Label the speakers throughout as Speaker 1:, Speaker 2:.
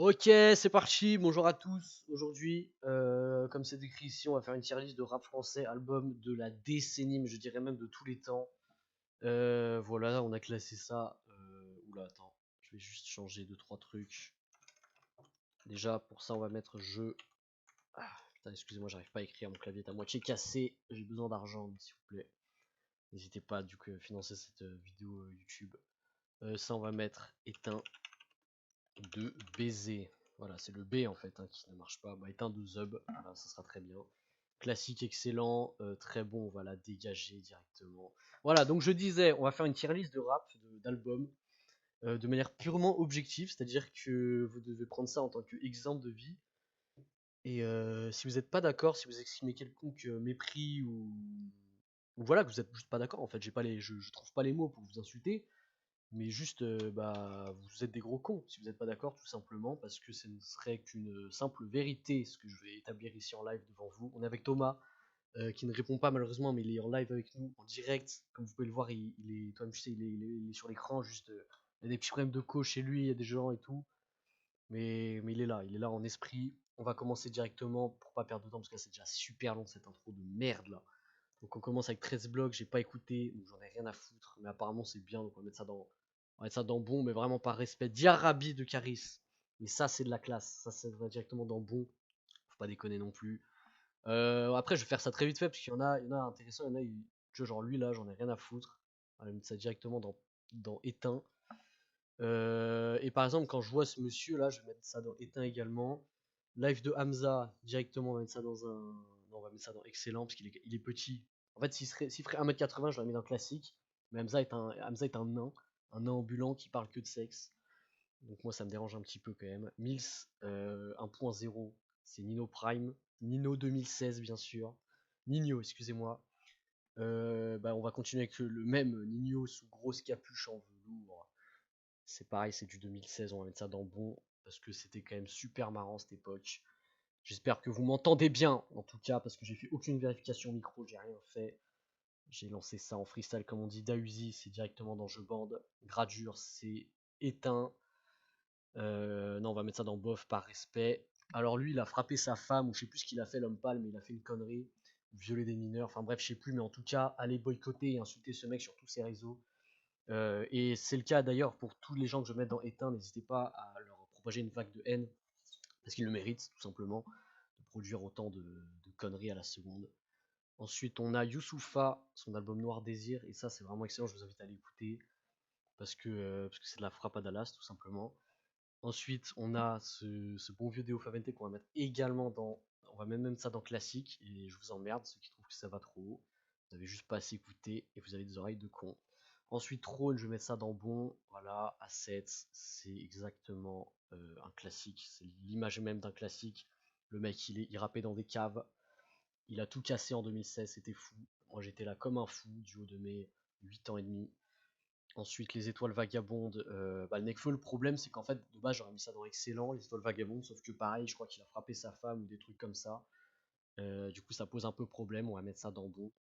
Speaker 1: Ok, c'est parti, bonjour à tous. Aujourd'hui, comme c'est écrit ici, on va faire une tier list de rap français, album de la décennie, mais je dirais même de tous les temps. Voilà, on a classé ça. Oula, attends, je vais juste changer deux trois trucs. Déjà, pour ça, on va mettre jeu. Ah, putain, excusez-moi, j'arrive pas à écrire, mon clavier est à moitié cassé. J'ai besoin d'argent, s'il vous plaît. N'hésitez pas, du coup, à financer cette vidéo YouTube. Ça, on va mettre éteint de baiser. Voilà, c'est le B en fait qui ne marche pas. Bah, éteint de Zub, voilà, ça sera très bien. Classique, excellent, très bon, on va la dégager directement. Voilà, donc je disais, on va faire une tier list de rap, d'albums, de manière purement objective, c'est-à-dire que vous devez prendre ça en tant qu'exemple de vie. Et si vous n'êtes pas d'accord, si vous exprimez quelconque mépris ou voilà, que vous n'êtes juste pas d'accord, en fait, j'ai pas je trouve pas les mots pour vous insulter, mais juste, bah, vous êtes des gros cons si vous n'êtes pas d'accord, tout simplement, parce que ce ne serait qu'une simple vérité, ce que je vais établir ici en live devant vous. On est avec Thomas, qui ne répond pas malheureusement, mais il est en live avec nous, en direct. Comme vous pouvez le voir, il est, toi-même, tu sais, il est sur l'écran, juste, il y a des petits problèmes de co chez lui, il y a des gens et tout. Mais il est là en esprit. On va commencer directement pour pas perdre de temps, parce que là, c'est déjà super long cette intro de merde là. Donc on commence avec 13 blocs, j'ai pas écouté, donc j'en ai rien à foutre, mais apparemment c'est bien, donc on va mettre ça dans bon, mais vraiment par respect. Diarabi de Caris. Mais ça c'est de la classe, ça va directement dans bon. Faut pas déconner non plus. Après je vais faire ça très vite fait, parce qu'il y en a intéressant, il y en a, tu vois, genre lui là, j'en ai rien à foutre. On va mettre ça directement dans éteint. Et par exemple, quand je vois ce monsieur là, je vais mettre ça dans éteint également. Live de Hamza, directement, on va mettre ça dans un. Non, on va mettre ça dans excellent parce qu'il est petit. En fait, s'il ferait 1m80, je l'aurais mis dans classique. Mais Hamza est un nain ambulant qui parle que de sexe. Donc moi, ça me dérange un petit peu quand même. Mills 1.0, c'est Nino Prime. Nino 2016, bien sûr. Nino, excusez-moi. Bah, on va continuer avec le même Nino sous grosse capuche en velours. C'est pareil, c'est du 2016, on va mettre ça dans bon, parce que c'était quand même super marrant cette époque. J'espère que vous m'entendez bien, en tout cas, parce que j'ai fait aucune vérification micro, j'ai rien fait. J'ai lancé ça en freestyle, comme on dit. Dausi, c'est directement dans jeu bande. Gradure, c'est éteint. Non, on va mettre ça dans bof par respect. Alors lui, il a frappé sa femme, ou je sais plus ce qu'il a fait, l'homme pâle, mais il a fait une connerie. Violer des mineurs, enfin bref, je sais plus, mais en tout cas, allez boycotter et insulter ce mec sur tous ses réseaux. Et c'est le cas d'ailleurs pour tous les gens que je mets dans éteint, n'hésitez pas à leur propager une vague de haine, parce qu'ils le méritent tout simplement, de produire autant de conneries à la seconde. Ensuite on a Youssoupha, son album Noir Désir, et ça c'est vraiment excellent, je vous invite à l'écouter, parce que c'est de la frappe à Dallas tout simplement. Ensuite on a ce bon vieux Deo Favente qu'on va mettre également dans, on va même mettre ça dans classique, et je vous emmerde, ceux qui trouvent que ça va trop haut, vous avez juste pas assez écouté, et vous avez des oreilles de con. Ensuite, Trône, je vais mettre ça dans bon. Voilà, A7, c'est exactement un classique. C'est l'image même d'un classique. Le mec, il rappait dans des caves. Il a tout cassé en 2016, c'était fou. Moi, j'étais là comme un fou du haut de mes 8 ans et demi. Ensuite, les étoiles vagabondes. Bah, le Nekfeu, le problème, c'est qu'en fait, de base, j'aurais mis ça dans excellent, les étoiles vagabondes. Sauf que pareil, je crois qu'il a frappé sa femme ou des trucs comme ça. Du coup, ça pose un peu problème. On va mettre ça dans bon.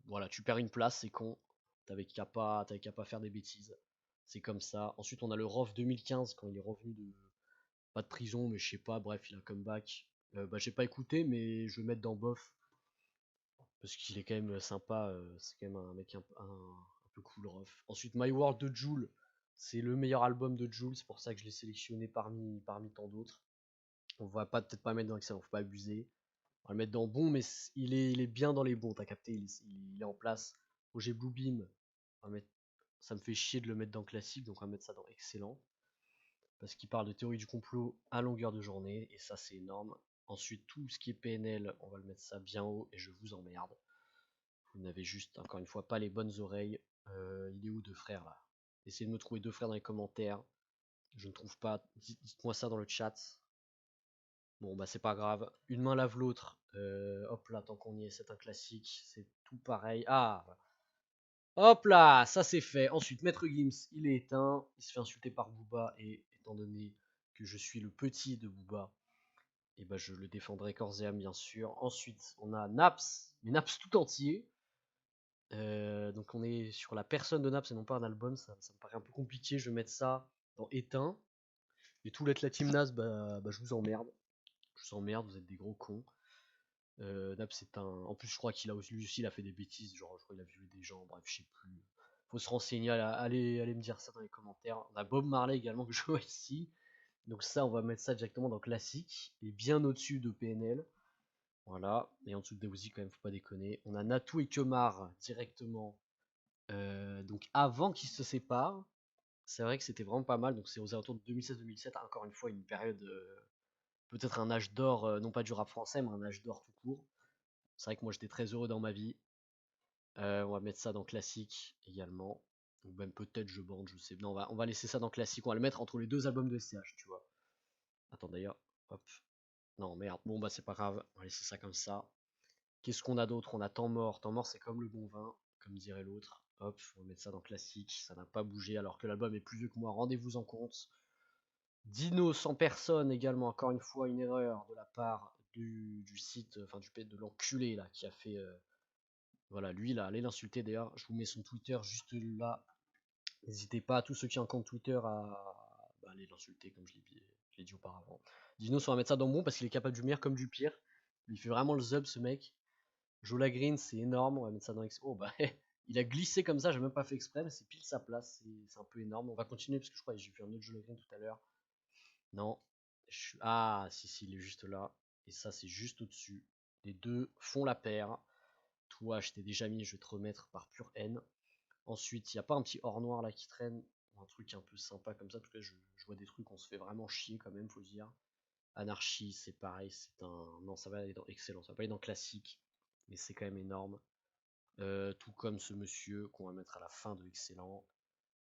Speaker 1: Voilà, tu perds une place, c'est con. T'avais qu'à pas faire des bêtises. C'est comme ça. Ensuite, on a le ROF 2015 quand il est revenu de. Pas de prison, mais je sais pas, bref, il a un comeback. Bah, j'ai pas écouté, mais je vais mettre dans bof. Parce qu'il est quand même sympa. C'est quand même un mec un peu cool, ROF. Ensuite, My World de Jul. C'est le meilleur album de Jul, c'est pour ça que je l'ai sélectionné parmi tant d'autres. On va peut-être pas mettre dans excellent, faut pas abuser. On va le mettre dans bon, mais il est bien dans les bons, t'as capté, il est en place. Projet Bluebeam, on va mettre, ça me fait chier de le mettre dans classique, donc on va mettre ça dans excellent. Parce qu'il parle de théorie du complot à longueur de journée, et ça c'est énorme. Ensuite, tout ce qui est PNL, on va le mettre ça bien haut, et je vous emmerde. Vous n'avez juste, encore une fois, pas les bonnes oreilles. Il est où deux frères là? Essayez de me trouver deux frères dans les commentaires. Je ne trouve pas. Dites-moi ça dans le chat. Bon, bah c'est pas grave. Une main lave l'autre. Hop là, tant qu'on y est, c'est un classique. C'est tout pareil. Ah, voilà. Hop là, ça c'est fait. Ensuite, Maître Gims, il est éteint. Il se fait insulter par Booba. Et étant donné que je suis le petit de Booba, et bah je le défendrai corps et âme, bien sûr. Ensuite, on a Naps. Mais Naps tout entier. Donc on est sur la personne de Naps et non pas un album. Ça me paraît un peu compliqué. Je vais mettre ça dans éteint. Et tout l'être la team Nas, bah je vous emmerde. Je vous emmerde, vous êtes des gros cons. Nap c'est un. En plus je crois qu'il a aussi lui aussi il a fait des bêtises, genre je crois qu'il a violé des gens, bref je sais plus. Faut se renseigner, allez me dire ça dans les commentaires. On a Bob Marley également que je vois ici. Donc ça on va mettre ça directement dans classique. Et bien au-dessus de PNL. Voilà. Et en dessous de Daouzi quand même, faut pas déconner. On a Natou et Kemar directement. Donc avant qu'ils se séparent. C'est vrai que c'était vraiment pas mal. Donc c'est aux alentours de 2016-2017, encore une fois une période, peut-être un âge d'or, non pas du rap français, mais un âge d'or tout court. C'est vrai que moi j'étais très heureux dans ma vie. On va mettre ça dans classique également. Ou même peut-être je bande, je sais. Non, on va laisser ça dans classique. On va le mettre entre les deux albums de SCH, tu vois. Attends d'ailleurs. Hop. Non, merde. Bon, bah c'est pas grave. On va laisser ça comme ça. Qu'est-ce qu'on a d'autre? On a Temps mort. Temps mort, c'est comme le bon vin, comme dirait l'autre. Hop, on va mettre ça dans classique. Ça n'a pas bougé alors que l'album est plus vieux que moi. Rendez-vous en compte. Dino sans personne également. Encore une fois, une erreur de la part du site, enfin de l'enculé là, qui a fait. Voilà, lui là, allez l'insulter d'ailleurs. Je vous mets son Twitter juste là. N'hésitez pas, à tous ceux qui ont un compte Twitter, à aller l'insulter comme je l'ai dit auparavant. Dino, on va mettre ça dans bon parce qu'il est capable du meilleur comme du pire. Il fait vraiment le zub ce mec. Jola Green, c'est énorme. On va mettre ça dans X. Oh bah, il a glissé comme ça, j'ai même pas fait exprès, mais c'est pile sa place. C'est un peu énorme. On va continuer parce que je crois que j'ai fait un autre Jola Green tout à l'heure. Non. Ah, si, il est juste là. Et ça, c'est juste au-dessus. Les deux font la paire. Toi, je t'ai déjà mis, je vais te remettre par pure haine. Ensuite, il n'y a pas un petit or noir là qui traîne, un truc un peu sympa comme ça, parce que je vois des trucs, on se fait vraiment chier quand même, faut dire. Anarchie, c'est pareil, c'est un. Non, ça va aller dans excellent, ça va pas aller dans classique, mais c'est quand même énorme. Tout comme ce monsieur qu'on va mettre à la fin de excellent.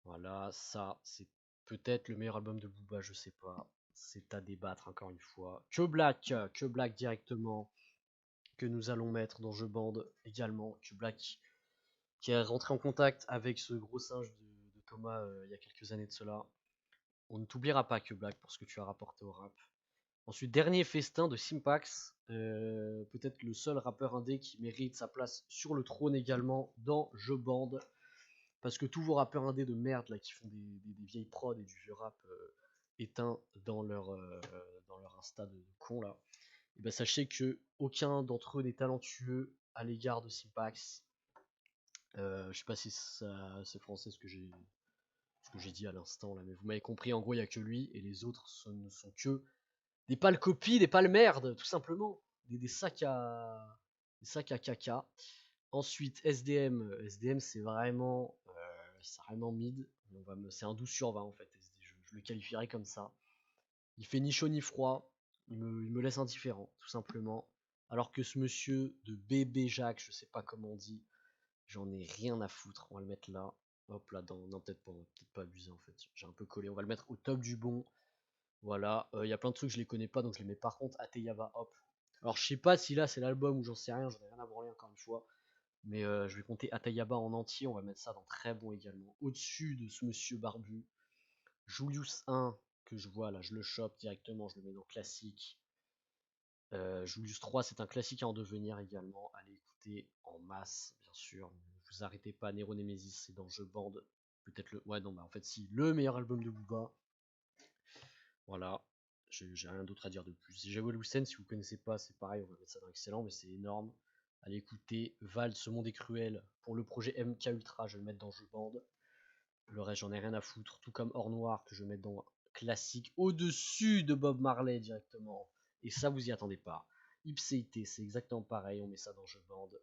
Speaker 1: Voilà, ça, c'est peut-être le meilleur album de Booba, je sais pas. C'est à débattre encore une fois. Que Black directement, que nous allons mettre dans Jeu Bande également. Que Black qui est rentré en contact avec ce gros singe de Thomas il y a quelques années de cela. On ne t'oubliera pas que Black pour ce que tu as rapporté au rap. Ensuite, dernier festin de Simpax, peut-être le seul rappeur indé qui mérite sa place sur le trône également dans Je Bande. Parce que tous vos rappeurs indés de merde là qui font des vieilles prods et du vieux rap éteint dans leur Insta de con là, et ben sachez que aucun d'entre eux n'est talentueux à l'égard de Simpax. Je sais pas si c'est français ce que j'ai dit à l'instant là, mais vous m'avez compris. En gros, il y a que lui et les autres ne sont que des pâles copies, des pâles merdes, tout simplement, des sacs à caca. Ensuite, SDM, c'est vraiment mid. C'est un 12 sur 20 en fait. Je le qualifierais comme ça. Il fait ni chaud ni froid. Il me laisse indifférent, tout simplement. Alors que ce monsieur de bébé Jacques, je sais pas comment on dit, j'en ai rien à foutre. On va le mettre là. Hop là, non, peut-être pas abuser en fait. J'ai un peu collé. On va le mettre au top du bon. Voilà. Il y a plein de trucs, je les connais pas, donc je les mets par contre. Ateyava, hop. Alors je sais pas si là c'est l'album ou j'en sais rien, j'en ai rien à branler encore une fois. Mais je vais compter Atayaba en entier, on va mettre ça dans très bon également. Au-dessus de ce monsieur barbu. Julius 1, que je vois là, je le chope directement, je le mets dans classique. Julius 3, c'est un classique à en devenir également. Allez écouter en masse, bien sûr. Ne vous arrêtez pas, Nero Nemesis, c'est dans Je Bande. Peut-être le. Ouais, non, bah en fait, si, le meilleur album de Booba. Voilà. J'ai rien d'autre à dire de plus. Jawel Hussein, si vous connaissez pas, c'est pareil, on va mettre ça dans excellent, mais c'est énorme. Allez écouter Val, ce monde est cruel. Pour le projet MK Ultra, je vais le mettre dans Je Bande. Le reste, j'en ai rien à foutre. Tout comme Or Noir, que je vais mettre dans classique, au-dessus de Bob Marley directement. Et ça, vous y attendez pas. Ipséité, c'est exactement pareil, on met ça dans Je Bande.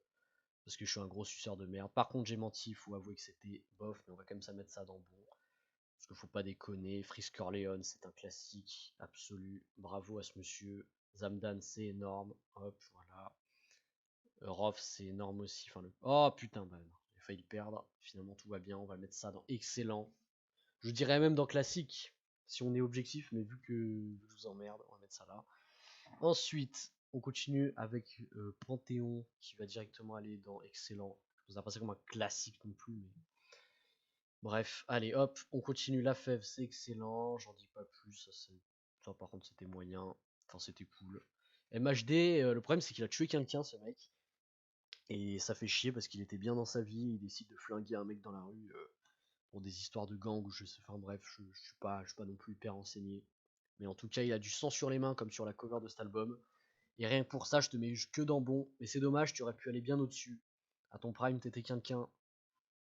Speaker 1: Parce que je suis un gros suceur de merde. Par contre, j'ai menti, il faut avouer que c'était bof, mais on va quand même ça mettre ça dans bon. Parce qu'il faut pas déconner. Frisk Corleone, c'est un classique absolu. Bravo à ce monsieur. Zamdan, c'est énorme. Hop, voilà. Rof, c'est énorme aussi. Enfin, oh putain, bah non, j'ai failli perdre. Finalement, tout va bien. On va mettre ça dans excellent. Je dirais même dans classique, si on est objectif, mais vu que je vous emmerde, on va mettre ça là. Ensuite, on continue avec Panthéon, qui va directement aller dans excellent. Je vous ai passé comme un classique non plus, mais bref, allez hop, on continue. La fève, c'est excellent, j'en dis pas plus. Ça par contre, c'était moyen. Enfin, c'était cool. MHD, le problème c'est qu'il a tué quelqu'un, ce mec. Et ça fait chier parce qu'il était bien dans sa vie. Il décide de flinguer un mec dans la rue pour des histoires de gang ou je sais. Enfin bref, je suis pas non plus hyper renseigné. Mais en tout cas, il a du sang sur les mains, comme sur la cover de cet album. Et rien que pour ça, je te mets que dans bon. Mais c'est dommage, tu aurais pu aller bien au-dessus. À ton prime, t'étais quelqu'un.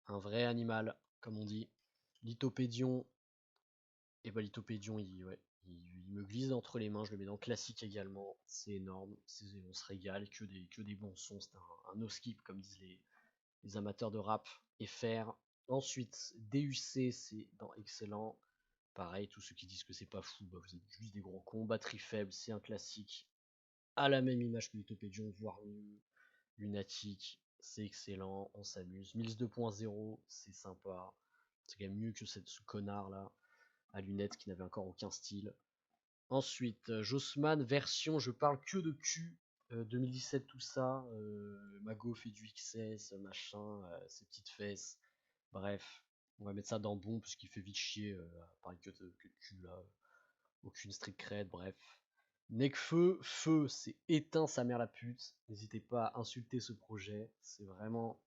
Speaker 1: Un vrai animal, comme on dit. Lithopédion. Et bah, Lithopédion, il me glisse entre les mains. Je le mets dans classique également. C'est énorme. On se régale. Que des bons sons. C'est un no skip, comme disent les amateurs de rap. FR. Ensuite, DUC, c'est dans excellent. Pareil, tous ceux qui disent que c'est pas fou, bah vous êtes juste des gros cons. Batterie faible, c'est un classique. À la même image que Lithopédion, voire mieux. Lunatic, c'est excellent, on s'amuse. Mills 2.0, c'est sympa. C'est quand même mieux que ce connard là, à lunettes qui n'avait encore aucun style. Ensuite, Jossman, version je parle que de cul. 2017, tout ça. Mago fait du XS, machin, ses petites fesses. Bref, on va mettre ça dans bon parce qu'il fait vite chier. Pareil que de cul là. Aucune street cred, bref. Necfeu, feu, c'est éteint sa mère la pute. N'hésitez pas à insulter ce projet. C'est vraiment.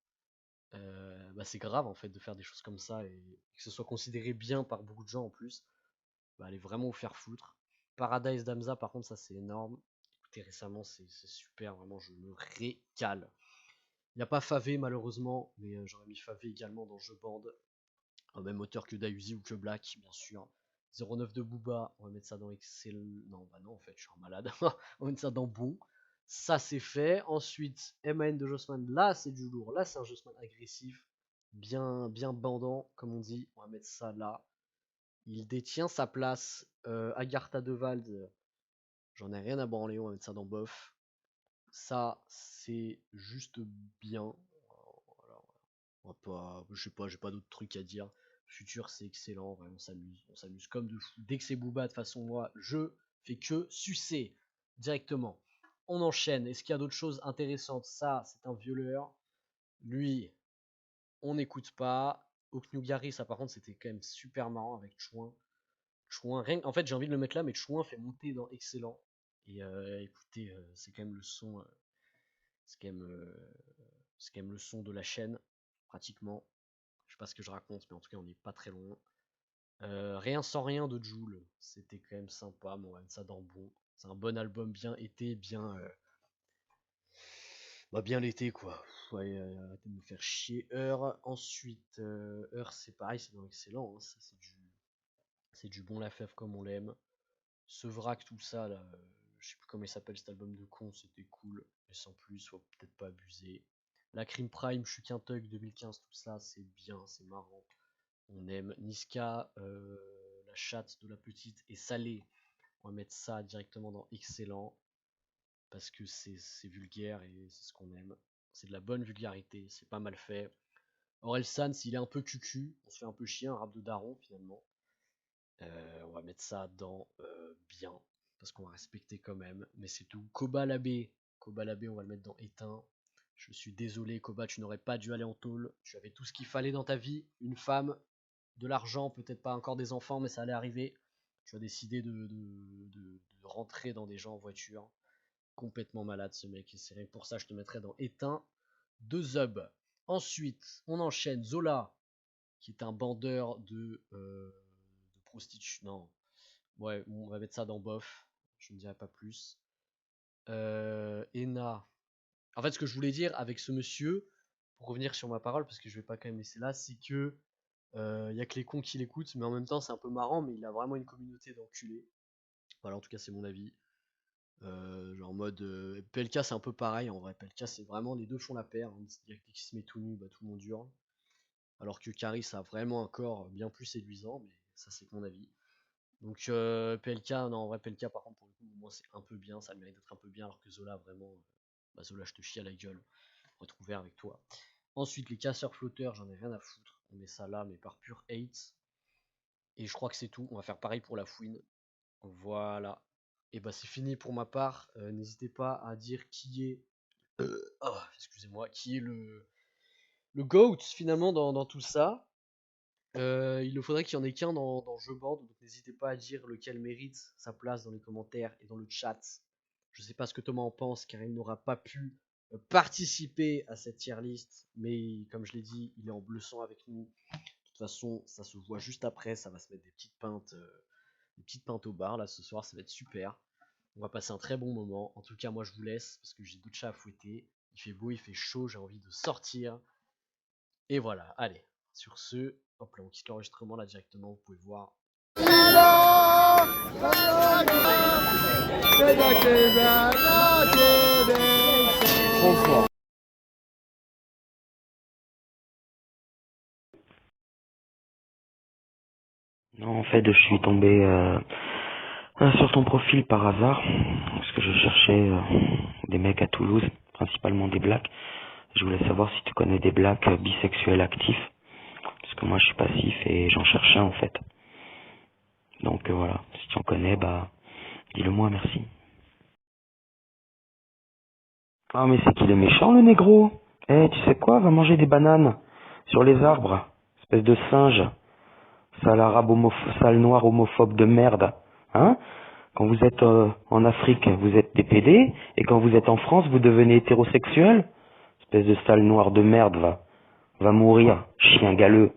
Speaker 1: Bah c'est grave en fait de faire des choses comme ça et que ce soit considéré bien par beaucoup de gens en plus. Bah allez vraiment vous faire foutre. Paradise Damza par contre ça c'est énorme. Écoutez récemment c'est super, vraiment je me régale. Il n'y a pas Favé malheureusement, mais j'aurais mis Favé également dans Jeu Bande. Au même auteur que Dayuzi ou que Black, bien sûr. 09 de Booba, on va mettre ça dans Excel. Non, bah non, en fait, je suis un malade. On va mettre ça dans bon. Ça, c'est fait. Ensuite, MAN de Jossman, là, c'est du lourd. Là, c'est un Jossman agressif, bien bandant, comme on dit. On va mettre ça là. Il détient sa place. Agartha de Vald, j'en ai rien à branler. On va mettre ça dans bof. Ça, c'est juste bien. Voilà. On va pas, je sais pas, j'ai pas d'autres trucs à dire. Futur, c'est excellent, vraiment, on s'amuse comme de fou. Dès que c'est Booba, de toute façon, moi, je fais que sucer directement. On enchaîne. Est-ce qu'il y a d'autres choses intéressantes? Ça, c'est un violeur. Lui, on n'écoute pas. Oknugari, ça par contre, c'était quand même super marrant avec Chouin. En fait, j'ai envie de le mettre là, mais Chouin fait monter dans excellent. Et écoutez, c'est quand même le son. C'est quand même, c'est quand même le son de la chaîne, pratiquement. Je sais pas ce que je raconte, mais en tout cas, on n'est pas très loin. Rien sans rien de Joule, c'était quand même sympa, mais on va mettre ça dans bon. C'est un bon album, bien été, bien l'été quoi. Ouais, arrêtez de me faire chier. Heure, ensuite, Heure, c'est pareil, c'est dans excellent. Hein, ça, c'est du bon Lafèvre comme on l'aime. Ce vrac, tout ça là, je sais plus comment il s'appelle cet album de con, c'était cool, mais sans plus, faut peut-être pas abuser. La Crime Prime, je suis qu'un thug 2015, tout ça, c'est bien, c'est marrant. On aime Niska, la chatte de la petite est salée. On va mettre ça directement dans excellent parce que c'est vulgaire et c'est ce qu'on aime. C'est de la bonne vulgarité, c'est pas mal fait. Aurel Sans, il est un peu cucu, on se fait un peu chier, un rap de daron finalement. On va mettre ça dans bien parce qu'on va respecter quand même, mais c'est tout. Koba Labé, on va le mettre dans éteint. Je suis désolé, Koba, tu n'aurais pas dû aller en tôle. Tu avais tout ce qu'il fallait dans ta vie, une femme, de l'argent, peut-être pas encore des enfants, mais ça allait arriver. Tu as décidé de rentrer dans des gens en voiture. Complètement malade ce mec. Et c'est rien que pour ça, je te mettrais dans éteint de Zub. Ensuite, on enchaîne Zola, qui est un bandeur de prostitution. Non, ouais, on va mettre ça dans bof. Je ne dirai pas plus. Ena. En fait, ce que je voulais dire avec ce monsieur, pour revenir sur ma parole, parce que je vais pas quand même laisser là, c'est que y a que les cons qui l'écoutent, mais en même temps c'est un peu marrant, mais il a vraiment une communauté d'enculés. Voilà, en tout cas c'est mon avis. Genre en mode PLK c'est un peu pareil en vrai. PLK c'est vraiment les deux font la paire. Hein. Il y a qui se met tout nu, bah tout le monde hurle. Alors que Caris a vraiment un corps bien plus séduisant, mais ça c'est que mon avis. Donc PLK, non en vrai PLK par contre pour le coup moi c'est un peu bien, ça le mérite d'être un peu bien, alors que Zola vraiment, bah Zola je te chie à la gueule, retrouver avec toi. Ensuite les casseurs flotteurs, j'en ai rien à foutre, on met ça là mais par pur hate. Et je crois que c'est tout. On va faire pareil pour la fouine. Voilà. Et bah c'est fini pour ma part. N'hésitez pas à dire qui est. Oh, excusez-moi, qui est le GOAT finalement dans tout ça. Il nous faudrait qu'il y en ait qu'un dans Jeu Board, donc n'hésitez pas à dire lequel mérite sa place dans les commentaires et dans le chat. Je sais pas ce que Thomas en pense car il n'aura pas pu participer à cette tier list, mais comme je l'ai dit, il est en bleu sang avec nous. De toute façon, ça se voit juste après, ça va se mettre des petites peintes Une petite pinte au bar, là, ce soir, ça va être super. On va passer un très bon moment. En tout cas, moi, je vous laisse parce que j'ai d'autres chats à fouetter. Il fait beau, il fait chaud, j'ai envie de sortir. Et voilà, allez. Sur ce, hop là, on quitte l'enregistrement là directement, vous pouvez voir. Trop fort.
Speaker 2: Non, en fait, je suis tombé sur ton profil par hasard, parce que je cherchais des mecs à Toulouse, principalement des blacks. Je voulais savoir si tu connais des blacks bisexuels actifs, parce que moi je suis passif et j'en cherchais en fait. Donc voilà, si tu en connais, bah dis-le moi, merci. Ah mais c'est qu'il est méchant le négro. Eh, tu sais quoi, va manger des bananes sur les arbres, espèce de singe, sale noir homophobe de merde, hein? Quand vous êtes en Afrique, vous êtes des PD, et quand vous êtes en France, vous devenez hétérosexuel. Espèce de sale noir de merde, va mourir, chien galeux.